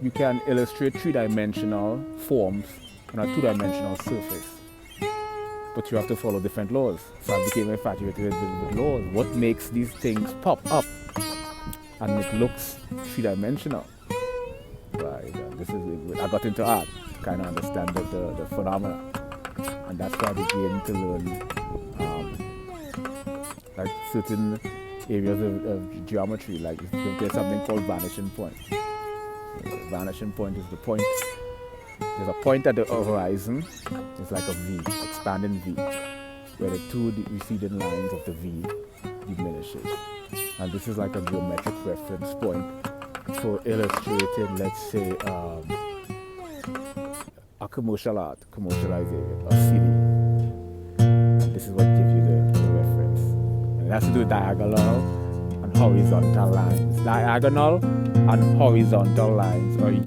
you can illustrate three-dimensional forms on a two-dimensional surface. But you have to follow different laws. So I became infatuated with laws. What makes these things pop up? And it looks three-dimensional. Right? I got into art to kind of understand the phenomena. And that's why I began to learn like certain areas of geometry. Like there's something called vanishing point. Vanishing point is the point. There's a point at the horizon. It's like a V, expanding V, where the two receding lines of the V diminishes. And this is like a geometric reference point for illustrating, let's say, a commercial art, commercialization, a city. And this is what gives you the reference. And it has to do with diagonal and horizontal lines. Diagonal and horizontal lines are